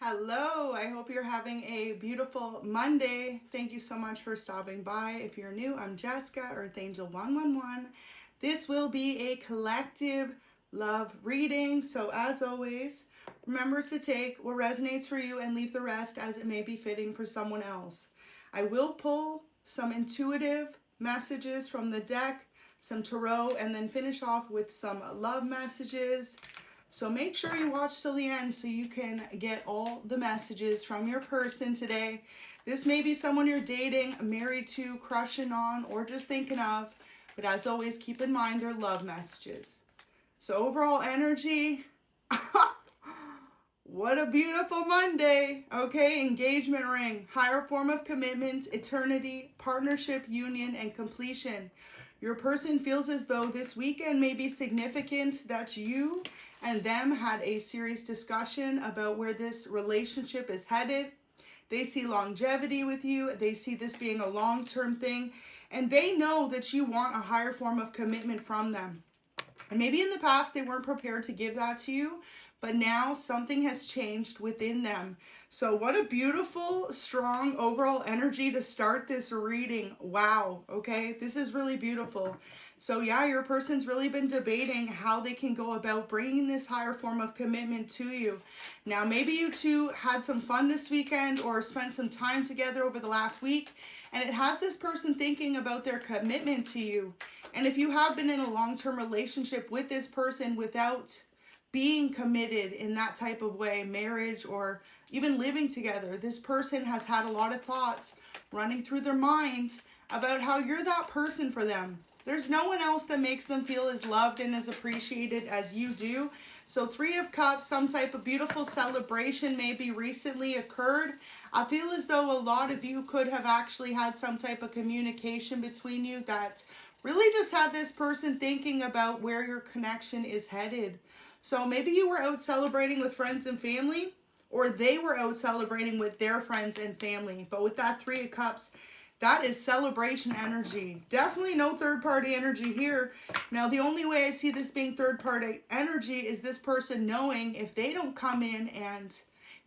Hello, I hope you're having a beautiful Monday. Thank you so much for stopping by. If you're new, I'm Jessica, Earth Angel 111. This will be a collective love reading. So as always, remember to take what resonates for you and leave the rest as it may be fitting for someone else. I will pull some intuitive messages from the deck, some tarot, and then finish off with some love messages. So make sure you watch till the end so you can get all the messages from your person today. This may be someone you're dating, married to, crushing on, or just thinking of. But as always, keep in mind their love messages. So overall energy, what a beautiful Monday. Okay, engagement ring, higher form of commitment, eternity, partnership, union, and completion. Your person feels as though this weekend may be significant, that you and them had a serious discussion about where this relationship is headed. They see longevity with you. They see this being a long-term thing. And they know that you want a higher form of commitment from them. And maybe in the past they weren't prepared to give that to you, but now something has changed within them. So what a beautiful, strong overall energy to start this reading. Wow, okay, this is really beautiful. So yeah, your person's really been debating how they can go about bringing this higher form of commitment to you. Now, maybe you two had some fun this weekend or spent some time together over the last week, and it has this person thinking about their commitment to you. And if you have been in a long-term relationship with this person without being committed in that type of way, marriage or even living together, this person has had a lot of thoughts running through their mind about how you're that person for them. There's no one else that makes them feel as loved and as appreciated as you do. So Three of Cups, some type of beautiful celebration maybe recently occurred. I feel as though a lot of you could have actually had some type of communication between you that really just had this person thinking about where your connection is headed. So maybe you were out celebrating with friends and family, or they were out celebrating with their friends and family. But with that Three of Cups, that is celebration energy. Definitely no third-party energy here. Now, the only way I see this being third-party energy is this person knowing if they don't come in and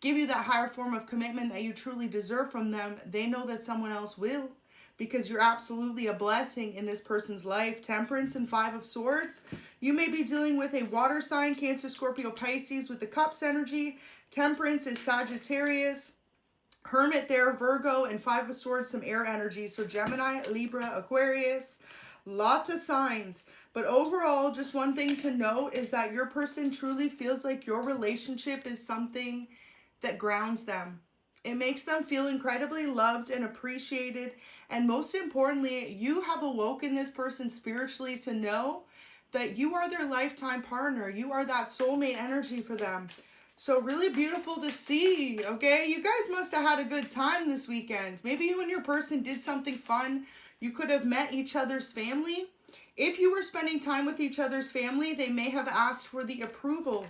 give you that higher form of commitment that you truly deserve from them, they know that someone else will, because you're absolutely a blessing in this person's life. Temperance and Five of Swords. You may be dealing with a water sign, Cancer, Scorpio, Pisces with the Cups energy. Temperance is Sagittarius. Hermit there, Virgo, and Five of Swords, some air energy. So Gemini, Libra, Aquarius, lots of signs. But overall, just one thing to note is that your person truly feels like your relationship is something that grounds them. It makes them feel incredibly loved and appreciated. And most importantly, you have awoken this person spiritually to know that you are their lifetime partner. You are that soulmate energy for them. So really beautiful to see, okay? You guys must have had a good time this weekend. Maybe you and your person did something fun. You could have met each other's family. If you were spending time with each other's family, they may have asked for the approval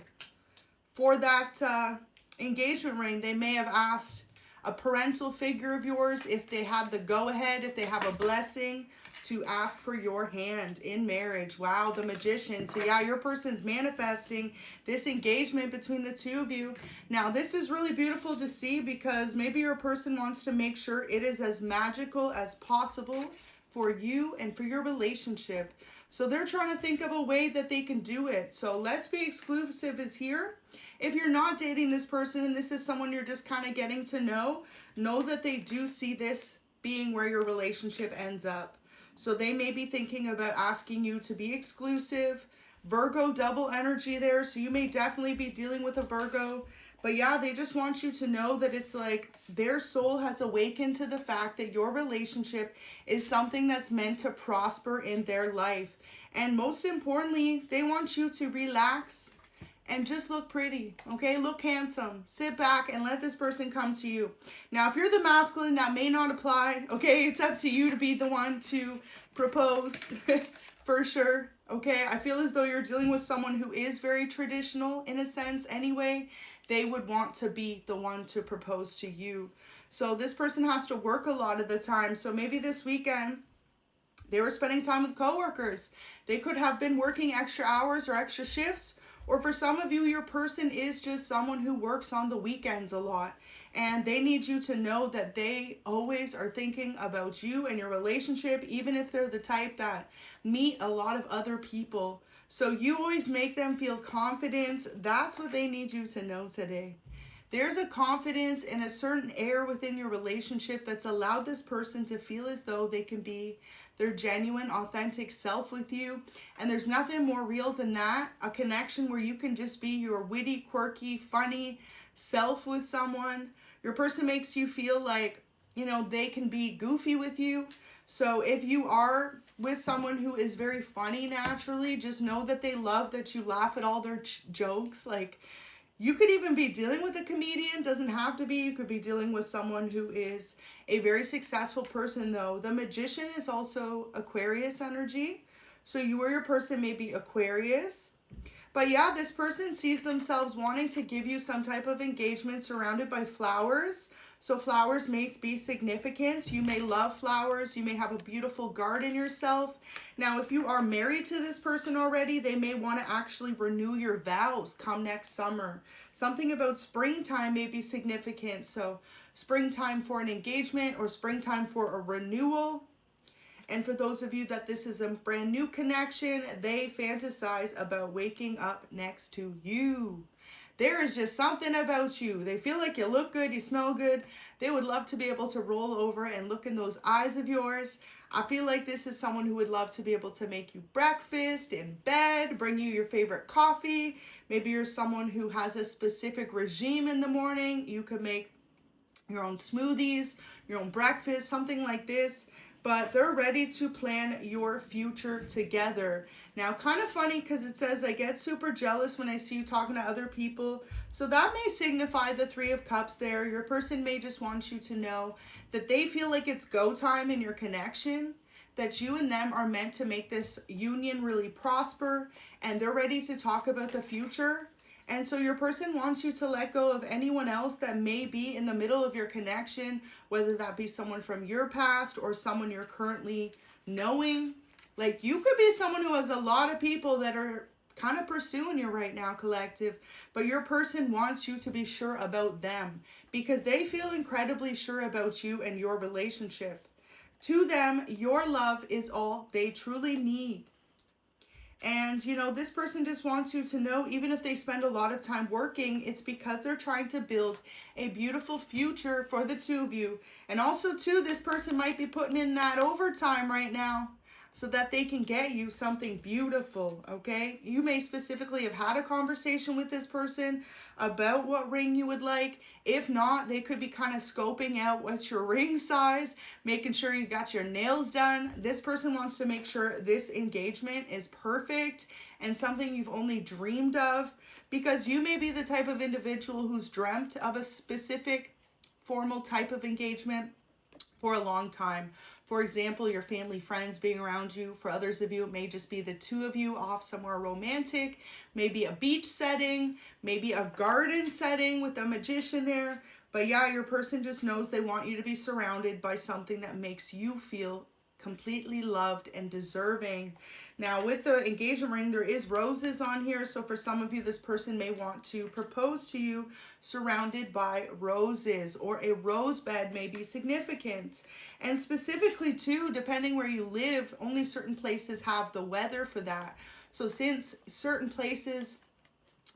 for that engagement ring. They may have asked a parental figure of yours, if they had the go-ahead, if they have a blessing, to ask for your hand in marriage. Wow, the Magician. So yeah, your person's manifesting this engagement between the two of you. Now, this is really beautiful to see because maybe your person wants to make sure it is as magical as possible for you and for your relationship. So they're trying to think of a way that they can do it. So Let's Be Exclusive is here. If you're not dating this person and this is someone you're just kind of getting to know that they do see this being where your relationship ends up. So they may be thinking about asking you to be exclusive. Virgo double energy there. So you may definitely be dealing with a Virgo. But yeah, they just want you to know that it's like their soul has awakened to the fact that your relationship is something that's meant to prosper in their life. And most importantly, they want you to relax and just look pretty, okay? Look handsome. Sit back and let this person come to you. Now, if you're the masculine, that may not apply, okay? It's up to you to be the one to propose for sure, okay? I feel as though you're dealing with someone who is very traditional in a sense anyway. They would want to be the one to propose to you. So this person has to work a lot of the time. So maybe this weekend, they were spending time with coworkers. They could have been working extra hours or extra shifts, Or for some of you, your person is just someone who works on the weekends a lot. And they need you to know that they always are thinking about you and your relationship, even if they're the type that meet a lot of other people. So you always make them feel confident. That's what they need you to know today. There's a confidence and a certain air within your relationship that's allowed this person to feel as though they can be their genuine, authentic self with you. And there's nothing more real than that. A connection where you can just be your witty, quirky, funny self with someone. Your person makes you feel like, you know, they can be goofy with you. So if you are with someone who is very funny naturally, just know that they love that you laugh at all their jokes. Like, you could even be dealing with a comedian, doesn't have to be. You could be dealing with someone who is a very successful person though. The Magician is also Aquarius energy. So you or your person may be Aquarius. But yeah, this person sees themselves wanting to give you some type of engagement surrounded by flowers. So flowers may be significant. You may love flowers. You may have a beautiful garden yourself. Now, if you are married to this person already, they may want to actually renew your vows come next summer. Something about springtime may be significant. So springtime for an engagement or springtime for a renewal. And for those of you that this is a brand new connection, they fantasize about waking up next to you. There is just something about you. They feel like you look good, you smell good. They would love to be able to roll over and look in those eyes of yours. I feel like this is someone who would love to be able to make you breakfast in bed, bring you your favorite coffee. Maybe you're someone who has a specific regime in the morning. You could make your own smoothies, your own breakfast, something like this. But they're ready to plan your future together. Now, kind of funny because it says, I get super jealous when I see you talking to other people. So that may signify the Three of Cups there. Your person may just want you to know that they feel like it's go time in your connection, that you and them are meant to make this union really prosper, and they're ready to talk about the future. And so your person wants you to let go of anyone else that may be in the middle of your connection, whether that be someone from your past or someone you're currently knowing. Like, you could be someone who has a lot of people that are kind of pursuing you right now, collective, but your person wants you to be sure about them because they feel incredibly sure about you and your relationship. To them, your love is all they truly need. And, you know, this person just wants you to know, even if they spend a lot of time working, it's because they're trying to build a beautiful future for the two of you. And also, too, this person might be putting in that overtime right now so that they can get you something beautiful, okay? You may specifically have had a conversation with this person about what ring you would like. If not, they could be kind of scoping out what's your ring size, making sure you got your nails done. This person wants to make sure this engagement is perfect and something you've only dreamed of, because you may be the type of individual who's dreamt of a specific formal type of engagement for a long time. For example, your family, friends being around you. For others of you, it may just be the two of you off somewhere romantic, maybe a beach setting, maybe a garden setting with a magician there. But yeah, your person just knows they want you to be surrounded by something that makes you feel completely loved and deserving. Now, with the engagement ring, there is roses on here. So for some of you, this person may want to propose to you surrounded by roses, or a rose bed may be significant. And specifically too, depending where you live, only certain places have the weather for that. So since certain places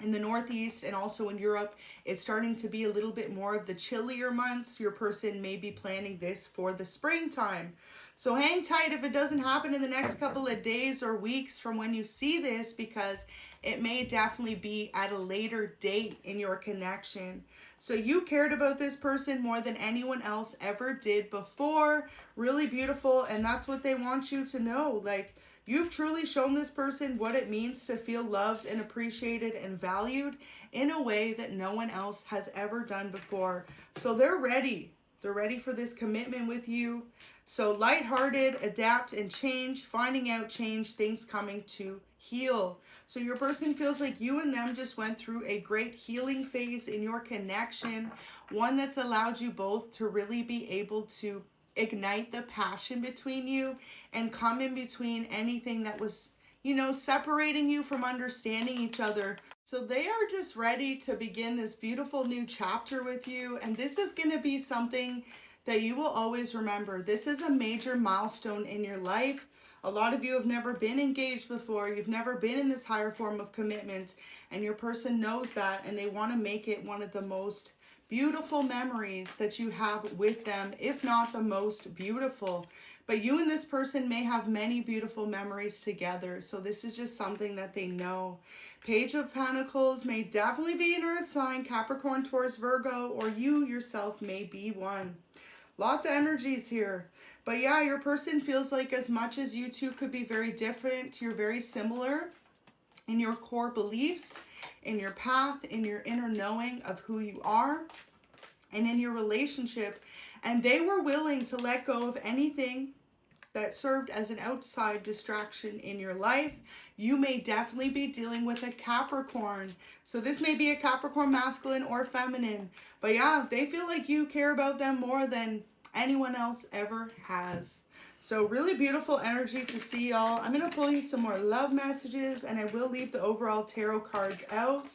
in the Northeast and also in Europe, it's starting to be a little bit more of the chillier months, your person may be planning this for the springtime. So hang tight if it doesn't happen in the next couple of days or weeks from when you see this, because it may definitely be at a later date in your connection. So you cared about this person more than anyone else ever did before. Really beautiful. And that's what they want you to know. Like, you've truly shown this person what it means to feel loved and appreciated and valued in a way that no one else has ever done before. So they're ready. They're ready for this commitment with you. So lighthearted, adapt and change, finding out change, things coming to heal. So your person feels like you and them just went through a great healing phase in your connection, one that's allowed you both to really be able to ignite the passion between you and come in between anything that was, you know, separating you from understanding each other. So they are just ready to begin this beautiful new chapter with you. And this is going to be something that you will always remember. This is a major milestone in your life. A lot of you have never been engaged before. You've never been in this higher form of commitment. And your person knows that. And they want to make it one of the most beautiful memories that you have with them, if not the most beautiful. But you and this person may have many beautiful memories together. So this is just something that they know. Page of Pentacles may definitely be an earth sign, Capricorn, Taurus, Virgo, or you yourself may be one. Lots of energies here. But yeah, your person feels like as much as you two could be very different, you're very similar in your core beliefs, in your path, in your inner knowing of who you are, and in your relationship. And they were willing to let go of anything that served as an outside distraction in your life. You may definitely be dealing with a Capricorn. So this may be a Capricorn masculine or feminine. But yeah, they feel like you care about them more than anyone else ever has. So really beautiful energy to see, y'all. I'm going to pull you some more love messages, and I will leave the overall tarot cards out.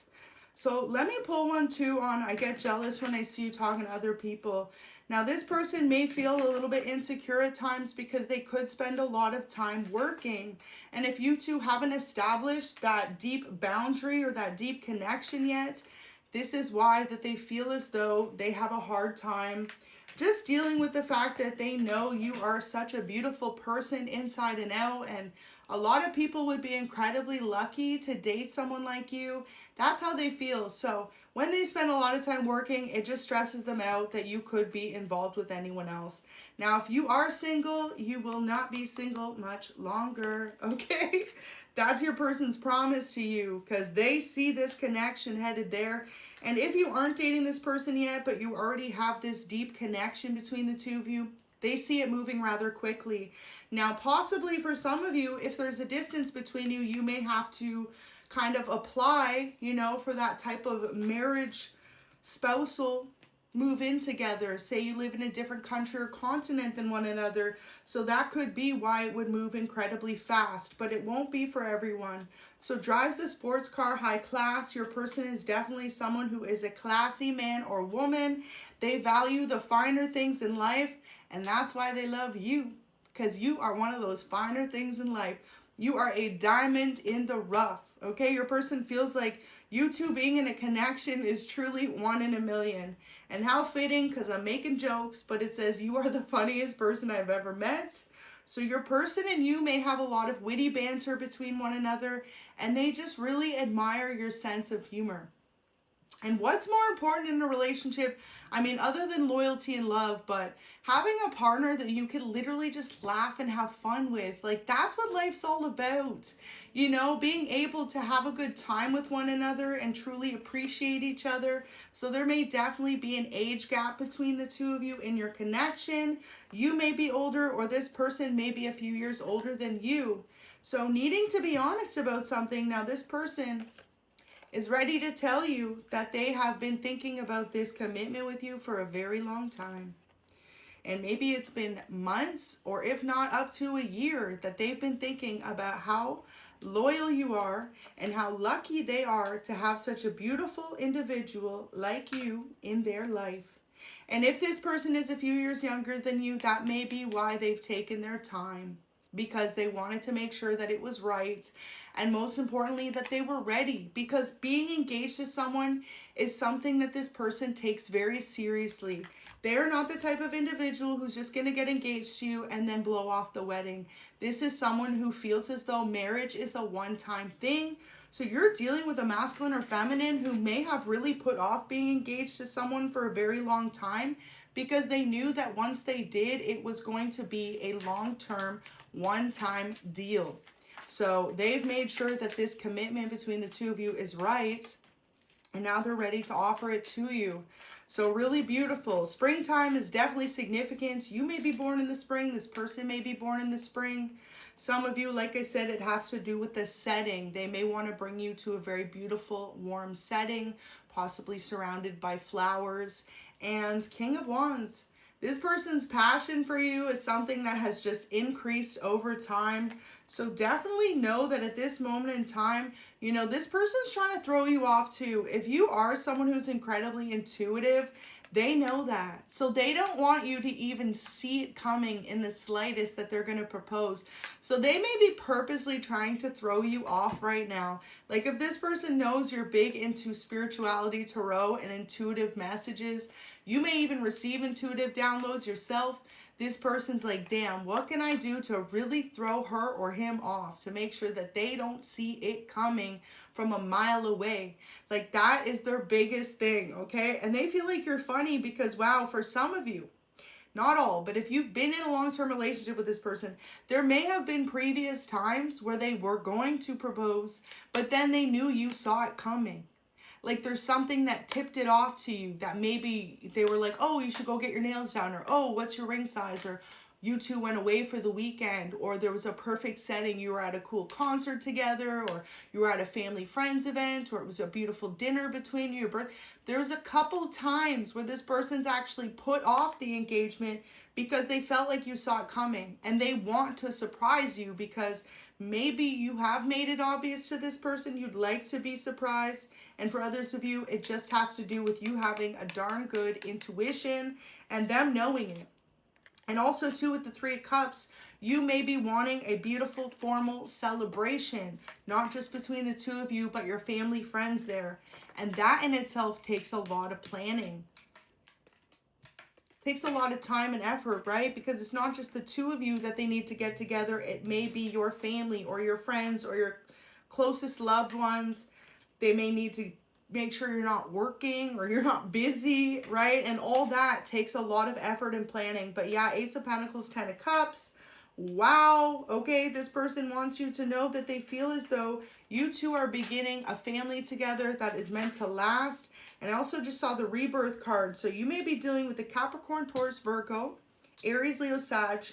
So let me pull one too on I get jealous when I see you talking to other people. Now this person may feel a little bit insecure at times because they could spend a lot of time working. And if you two haven't established that deep boundary or that deep connection yet, this is why that they feel as though they have a hard time just dealing with the fact that they know you are such a beautiful person inside and out. And a lot of people would be incredibly lucky to date someone like you. That's how they feel. So when they spend a lot of time working, it just stresses them out that you could be involved with anyone else. Now, if you are single, you will not be single much longer, okay? That's your person's promise to you, because they see this connection headed there. And if you aren't dating this person yet, but you already have this deep connection between the two of you, they see it moving rather quickly. Now, possibly for some of you, if there's a distance between you, you may have to kind of apply, you know, for that type of marriage, spousal move in together. Say you live in a different country or continent than one another. So that could be why it would move incredibly fast, but it won't be for everyone. So drives a sports car, high class. Your person is definitely someone who is a classy man or woman. They value the finer things in life, and that's why they love you, because you are one of those finer things in life. You are a diamond in the rough, okay? Your person feels like you two being in a connection is truly 1 in a million. And how fitting, because I'm making jokes, but it says you are the funniest person I've ever met. So your person and you may have a lot of witty banter between one another, and they just really admire your sense of humor. And what's more important in a relationship, I mean, other than loyalty and love, but having a partner that you can literally just laugh and have fun with, like that's what life's all about. You know, being able to have a good time with one another and truly appreciate each other. So there may definitely be an age gap between the two of you in your connection. You may be older, or this person may be a few years older than you. So needing to be honest about something. Now this person is ready to tell you that they have been thinking about this commitment with you for a very long time. And maybe it's been months, or if not up to a year, that they've been thinking about how loyal you are and how lucky they are to have such a beautiful individual like you in their life. And if this person is a few years younger than you, that may be why they've taken their time, because they wanted to make sure that it was right. And most importantly, that they were ready, because being engaged to someone is something that this person takes very seriously. They're not the type of individual who's just going to get engaged to you and then blow off the wedding. This is someone who feels as though marriage is a one-time thing. So you're dealing with a masculine or feminine who may have really put off being engaged to someone for a very long time, because they knew that once they did, it was going to be a long-term, one-time deal. So they've made sure that this commitment between the two of you is right, and now they're ready to offer it to you. So really beautiful. Springtime is definitely significant. You may be born in the spring. This person may be born in the spring. Some of you, like I said, it has to do with the setting. They may want to bring you to a very beautiful, warm setting, possibly surrounded by flowers. And King of Wands. This person's passion for you is something that has just increased over time. So definitely know that at this moment in time, You know, this person's trying to throw you off too. If you are someone who's incredibly intuitive, they know that. So they don't want you to even see it coming in the slightest that they're going to propose. So they may be purposely trying to throw you off right now. Like if this person knows you're big into spirituality, tarot, and intuitive messages, you may even receive intuitive downloads yourself. This person's like, damn, what can I do to really throw her or him off to make sure that they don't see it coming from a mile away? Like that is their biggest thing, okay? And they feel like you're funny because, wow, for some of you, not all, but if you've been in a long-term relationship with this person, there may have been previous times where they were going to propose, but then they knew you saw it coming. Like there's something that tipped it off to you that maybe they were like, oh, you should go get your nails done, or oh, what's your ring size, or you two went away for the weekend, or there was a perfect setting, you were at a cool concert together, or you were at a family friends event, or it was a beautiful dinner between you, your birth. There's a couple times where this person's actually put off the engagement because they felt like you saw it coming, and they want to surprise you because maybe you have made it obvious to this person you'd like to be surprised. And for others of you, it just has to do with you having a darn good intuition and them knowing it. And also too, with the Three of Cups, you may be wanting a beautiful formal celebration, not just between the two of you, but your family, friends there. And that in itself takes a lot of planning. Takes a lot of time and effort, right? Because it's not just the two of you that they need to get together. It may be your family or your friends or your closest loved ones. They may need to make sure you're not working or you're not busy, right? And all that takes a lot of effort and planning. But yeah, Ace of Pentacles, 10 of Cups. Wow. Okay, this person wants you to know that they feel as though you two are beginning a family together that is meant to last. And I also just saw the rebirth card. So you may be dealing with the Capricorn, Taurus, Virgo, Aries, Leo, Sag,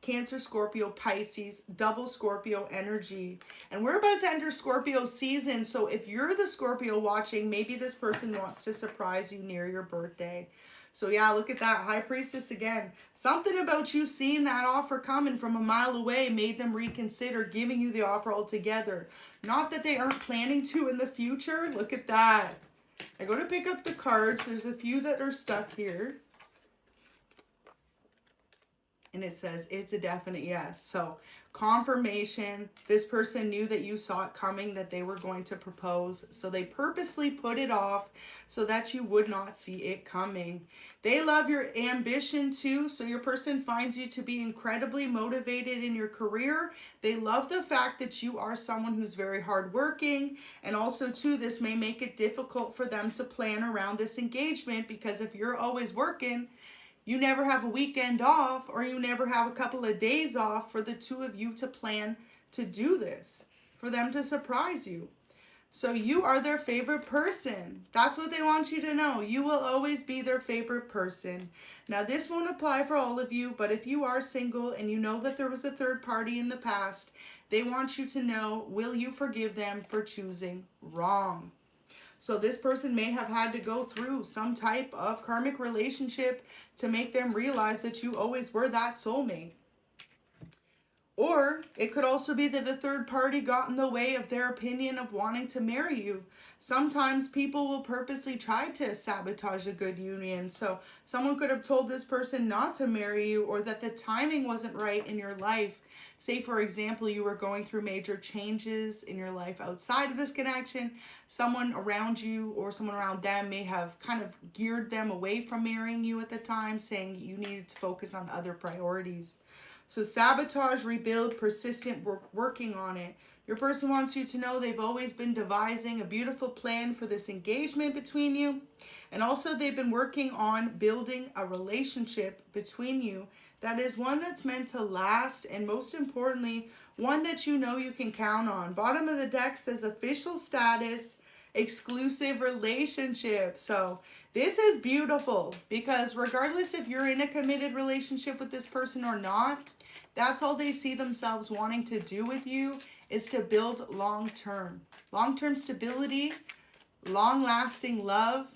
Cancer, Scorpio, Pisces, double Scorpio energy. And we're about to enter Scorpio season. So if you're the Scorpio watching, maybe this person wants to surprise you near your birthday. So yeah, look at that. High Priestess again. Something about you seeing that offer coming from a mile away made them reconsider giving you the offer altogether. Not that they aren't planning to in the future. Look at that. I go to pick up the cards. There's a few that are stuck here. And it says it's a definite yes. So confirmation, this person knew that you saw it coming, that they were going to propose. So they purposely put it off so that you would not see it coming. They love your ambition too. So your person finds you to be incredibly motivated in your career. They love the fact that you are someone who's very hardworking. And also too, this may make it difficult for them to plan around this engagement because if you're always working, you never have a weekend off or you never have a couple of days off for the two of you to plan to do this, for them to surprise you. So you are their favorite person. That's what they want you to know. You will always be their favorite person. Now, this won't apply for all of you, but if you are single and you know that there was a third party in the past, they want you to know, will you forgive them for choosing wrong? So this person may have had to go through some type of karmic relationship to make them realize that you always were that soulmate. Or it could also be that a third party got in the way of their opinion of wanting to marry you. Sometimes people will purposely try to sabotage a good union. So someone could have told this person not to marry you or that the timing wasn't right in your life. Say, for example, you were going through major changes in your life outside of this connection. Someone around you or someone around them may have kind of geared them away from marrying you at the time, saying you needed to focus on other priorities. So sabotage, rebuild, persistent working on it. Your person wants you to know they've always been devising a beautiful plan for this engagement between you. And also they've been working on building a relationship between you that is one that's meant to last, and most importantly, one that you know you can count on. Bottom of the deck says official status, exclusive relationship. So this is beautiful because regardless if you're in a committed relationship with this person or not, that's all they see themselves wanting to do with you is to build long-term stability, long-lasting love,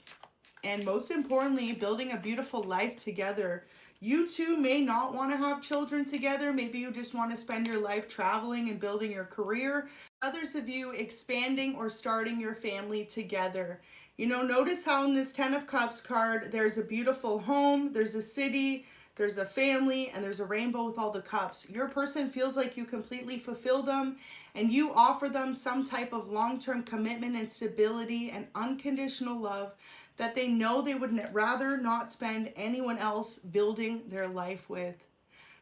and most importantly, building a beautiful life together. You two may not want to have children together. Maybe you just want to spend your life traveling and building your career. Others of you expanding or starting your family together. You know, notice how in this 10 of Cups card, there's a beautiful home, there's a city, there's a family, and there's a rainbow with all the cups. Your person feels like you completely fulfill them, and you offer them some type of long-term commitment and stability and unconditional love that they know they would rather not spend anyone else building their life with.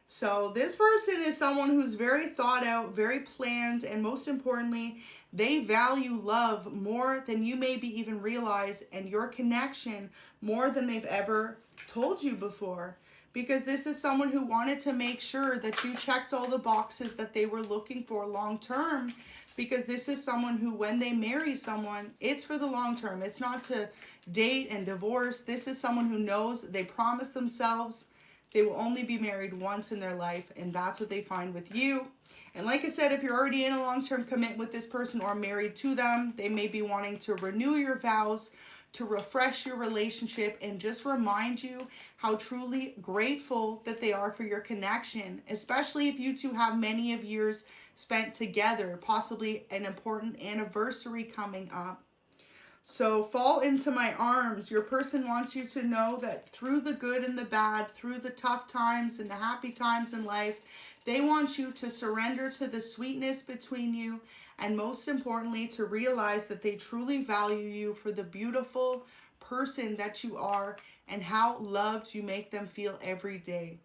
So this person is someone who's very thought out, very planned, and most importantly, they value love more than you maybe even realize, and your connection more than they've ever told you before. Because this is someone who wanted to make sure that you checked all the boxes that they were looking for long term. Because this is someone who, when they marry someone, it's for the long term. It's not to date and divorce. This is someone who knows they promised themselves they will only be married once in their life, and that's what they find with you. And like I said, if you're already in a long-term commitment with this person or married to them, they may be wanting to renew your vows, to refresh your relationship, and just remind you how truly grateful that they are for your connection, especially if you two have many of years spent together, possibly an important anniversary coming up. So fall into my arms. Your person wants you to know that through the good and the bad, through the tough times and the happy times in life, they want you to surrender to the sweetness between you, and most importantly, to realize that they truly value you for the beautiful person that you are and how loved you make them feel every day.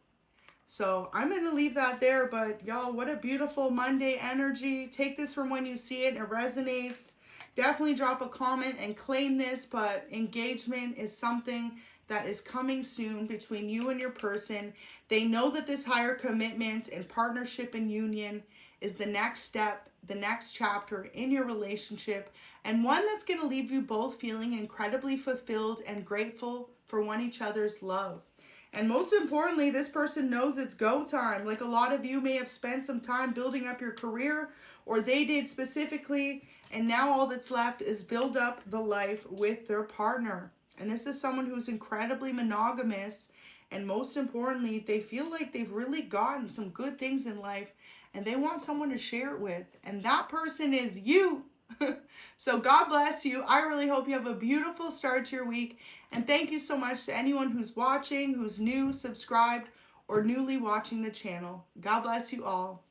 So I'm going to leave that there, but y'all, what a beautiful Monday energy. Take this from when you see it and it resonates. Definitely drop a comment and claim this, but engagement is something that is coming soon between you and your person. They know that this higher commitment and partnership and union is the next step, the next chapter in your relationship, and one that's going to leave you both feeling incredibly fulfilled and grateful for one each other's love. And most importantly, this person knows it's go time. Like a lot of you may have spent some time building up your career, or they did specifically, and now all that's left is build up the life with their partner. And this is someone who's incredibly monogamous, and most importantly, they feel like they've really gotten some good things in life, and they want someone to share it with. And that person is you. So God bless you. I really hope you have a beautiful start to your week. And thank you so much to anyone who's watching, who's new, subscribed, or newly watching the channel. God bless you all.